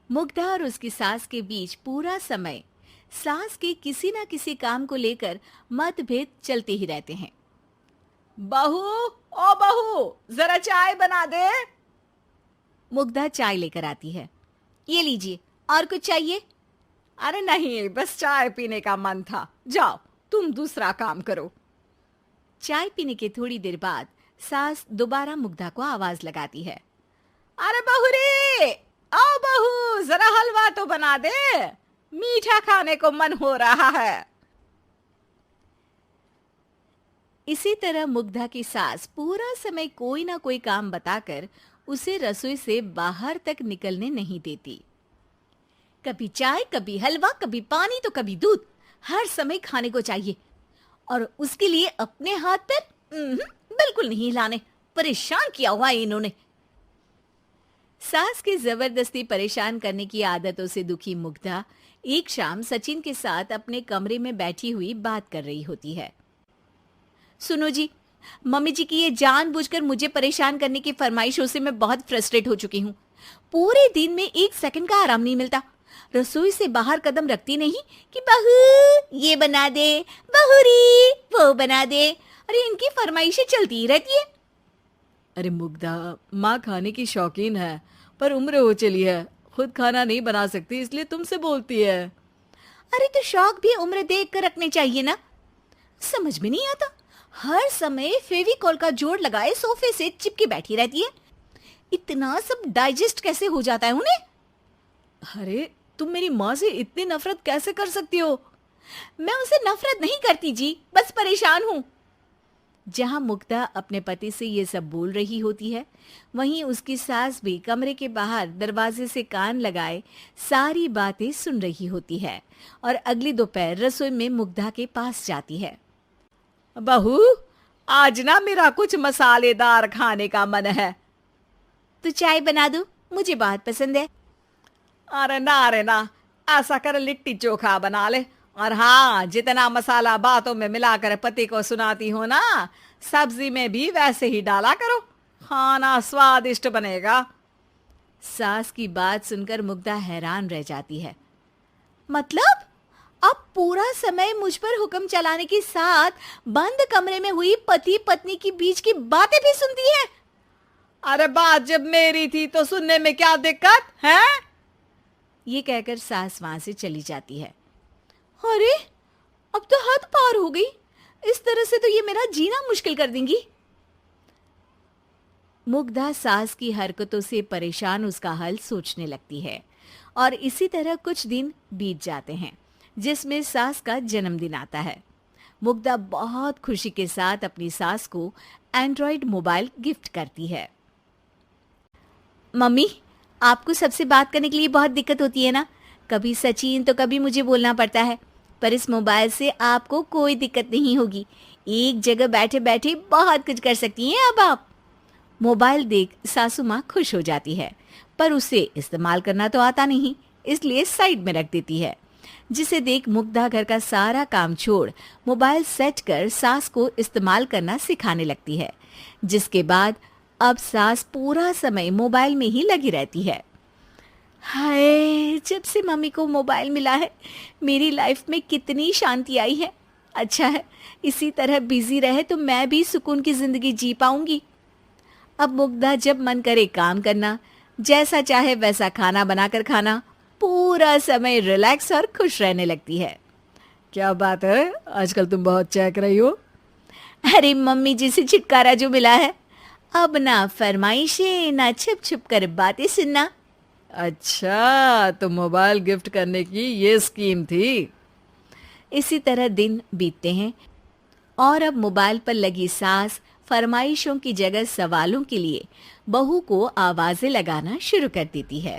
मुग्धा और उसकी सास के बीच पूरा समय सास के किसी ना किसी काम को लेकर मतभेद चलते ही रहते हैं। बहू, ओ बहू, जरा चाय बना दे। मुग्धा चाय लेकर आती है। ये लीजिए, और कुछ चाहिए? अरे नहीं, बस चाय पीने का मन था। जाओ, तुम दूसरा काम करो। चाय पीने के थोड़ी देर बाद सास दोबारा मुग्धा को आवाज लगाती है। अरे बहू रे, आओ बहू, जरा हलवा तो बना दे, मीठा खाने को मन हो रहा है। इसी तरह मुग्धा की सास पूरा समय कोई ना कोई काम बताकर उसे रसोई से बाहर तक निकलने नहीं देती। कभी चाय, कभी हलवा, कभी पानी तो कभी दूध, हर समय खाने को चाहिए और उसके लिए अपने हाथ पर बिल्कुल नहीं हिलाने। परेशान किया हुआ है इन्होंने। सास की जबरदस्ती परेशान करने की आदतों से दुखी मुग्धा एक शाम सचिन के साथ अपने कमरे में बैठी हुई बात कर रही होती है। सुनो जी, मम्मी जी की ये जानबूझकर मुझे परेशान करने की फरमाइशों से मैं बहुत फ्रस्ट्रेट हो चुकी हूँ। पूरे दिन में एक सेकंड का आराम नहीं मिलता। रसोई से बाहर कदम रखती नहीं कि बहू ये बना दे, बहू री वो बना दे। अरे इनकी फरमाइशें चलती ही रहती है। अरे मुग्धा, माँ खाने की शौकीन है, पर उम्र हो चली है, खुद खाना नहीं बना सकती, इसलिए तुमसे बोलती है। अरे तो शौक भी उम्र देख कर रखने चाहिए ना। समझ में नहीं आता, हर समय फेविकॉल का जोड़ लगाए सोफे से चिपके बैठी रहती है। इतना सब डाइजेस्ट कैसे हो जाता है उन्हें? अरे तुम मेरी माँ से इतनी नफरत कैसे कर सकती हो? मैं उनसे नफरत नहीं करती जी, बस परेशान हूँ। जहां मुग्धा अपने पति से ये सब बोल रही होती है, वहीं उसकी सास भी कमरे के बाहर दरवाजे से कान लगाए सारी बातें सुन रही होती है और अगली दोपहर रसोई में मुग्धा के पास जाती है। बहू, आज ना मेरा कुछ मसालेदार खाने का मन है। तो चाय बना दूं? मुझे बहुत पसंद है। अरे ना, ऐसा कर लिट्टी चोखा बना ले। और हाँ, जितना मसाला बातों में मिलाकर पति को सुनाती हो ना, सब्जी में भी वैसे ही डाला करो, खाना स्वादिष्ट बनेगा। सास की बात सुनकर मुग्धा हैरान रह जाती है। मतलब अब पूरा समय मुझ पर हुक्म चलाने के साथ बंद कमरे में हुई पति पत्नी की बीच की बातें भी सुनती है? अरे बात जब मेरी थी तो सुनने में क्या दिक्कत है? ये कहकर सास वहां से चली जाती है। अरे अब तो हद पार हो गई, इस तरह से तो ये मेरा जीना मुश्किल कर देंगी। मुग्धा सास की हरकतों से परेशान उसका हल सोचने लगती है और इसी तरह कुछ दिन बीत जाते हैं, जिसमें सास का जन्मदिन आता है। मुग्धा बहुत खुशी के साथ अपनी सास को एंड्रॉइड मोबाइल गिफ्ट करती है। मम्मी, आपको सबसे बात करने के लिए बहुत दिक्कत होती है ना, कभी सचिन तो कभी मुझे बोलना पड़ता है, पर इस मोबाइल से आपको कोई दिक्कत नहीं होगी। एक जगह बैठे बैठे बहुत कुछ कर सकती हैं अब आप। मोबाइल देख सासू माँ खुश हो जाती है, पर उसे इस्तेमाल करना तो आता नहीं, इसलिए साइड में रख देती है। जिसे देख मुग्धा घर का सारा काम छोड़ मोबाइल सेट कर सास को इस्तेमाल करना सिखाने लगती है, जिसके बाद अब सास पूरा समय मोबाइल में ही लगी रहती है। हाय, जब से मम्मी को मोबाइल मिला है मेरी लाइफ में कितनी शांति आई है। अच्छा है, इसी तरह बिजी रहे तो मैं भी सुकून की जिंदगी जी पाऊंगी। अब मुग्धा जब मन करे काम करना, जैसा चाहे वैसा खाना बनाकर खाना, पूरा समय रिलैक्स और खुश रहने लगती है। क्या बात है, आजकल तुम बहुत चहक रही हो। अरे मम्मी जी से छुटकारा जो मिला है, अब ना फरमाइशें ना छुप छुप कर बातें सुनना। अच्छा, तो मोबाइल गिफ्ट करने की ये स्कीम थी। इसी तरह दिन बीतते हैं और अब मोबाइल पर लगी सास फरमाइशों की जगह सवालों के लिए बहू को आवाजें लगाना शुरू कर देती है।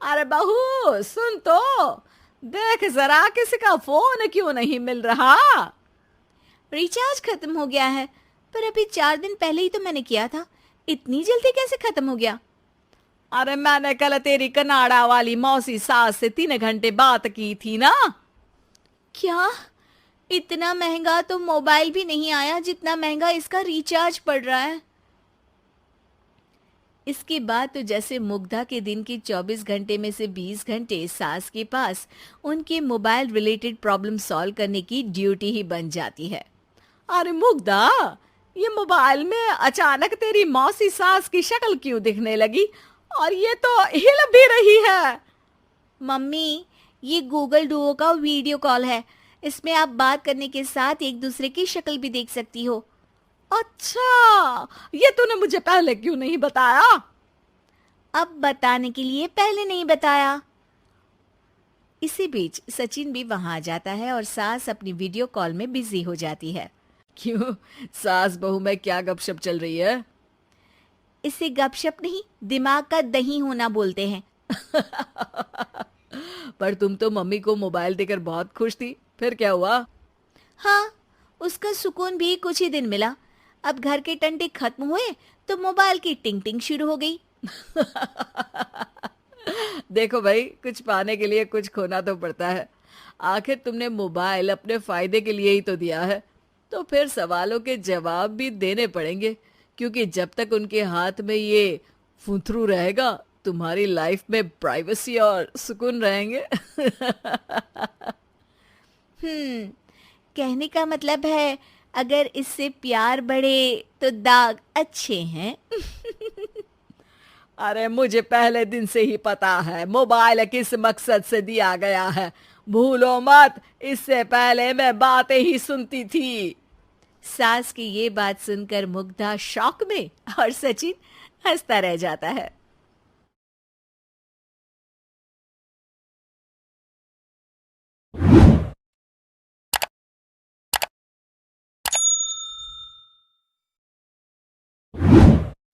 अरे बहू सुन तो, देख जरा किसी का फोन क्यों नहीं मिल रहा? रिचार्ज खत्म हो गया है, पर अभी 4 दिन पहले ही तो मैंने किया था, इतनी जल्दी कैसे खत्म हो गया? अरे मैंने कल तेरी कनाडा वाली मौसी सास से 3 घंटे बात की थी ना। क्या? इतना महंगा तो मोबाइल भी नहीं आया जितना महंगा इसका रिचार्ज पड़ रहा है। इसके बाद तो जैसे मुग्धा के दिन के 24 घंटे में से 20 घंटे सास के पास उनके मोबाइल रिलेटेड प्रॉब्लम सॉल्व करने की ड्यूटी ही बन जाती है। अरे मुग्धा, ये मोबाइल में अचानक तेरी मौसी सास की शक्ल क्यों दिखने लगी? और ये तो हिल भी रही है। मम्मी, ये गूगल डुओ का वीडियो कॉल है। इसमें आप बात करने के साथ एक दूसरे की शक्ल भी देख सकती हो। अच्छा, ये तूने मुझे पहले क्यों नहीं बताया? अब बताने के लिए पहले नहीं बताया। इसी बीच सचिन भी वहां आ जाता है और सास अपनी वीडियो कॉल में बिजी हो जाती है। क्यों, सास बहू में क्या गपशप चल रही है? इसे गपशप नहीं, दिमाग का दही होना बोलते हैं। पर तुम तो मम्मी को मोबाइल देकर बहुत खुश थी, फिर क्या हुआ? हाँ, उसका सुकून भी कुछ ही दिन मिला। अब घर के टंटे खत्म हुए तो मोबाइल की टिंग टिंग शुरू हो गई। देखो भाई, कुछ पाने के लिए कुछ खोना तो पड़ता है। आखिर तुमने मोबाइल अपने फायदे के लिए ही तो दिया है, तो फिर सवालों के जवाब भी देने पड़ेंगे, क्योंकि जब तक उनके हाथ में ये फुंथरू रहेगा, तुम्हारी लाइफ में प्राइवेसी और सुकून रहेंगे। कहने का मतलब है अगर इससे प्यार बढ़े तो दाग अच्छे हैं। अरे मुझे पहले दिन से ही पता है मोबाइल किस मकसद से दिया गया है। भूलो मत, इससे पहले मैं बातें ही सुनती थी। सास की ये बात सुनकर मुग्धा शॉक में और सचिन हंसता रह जाता है।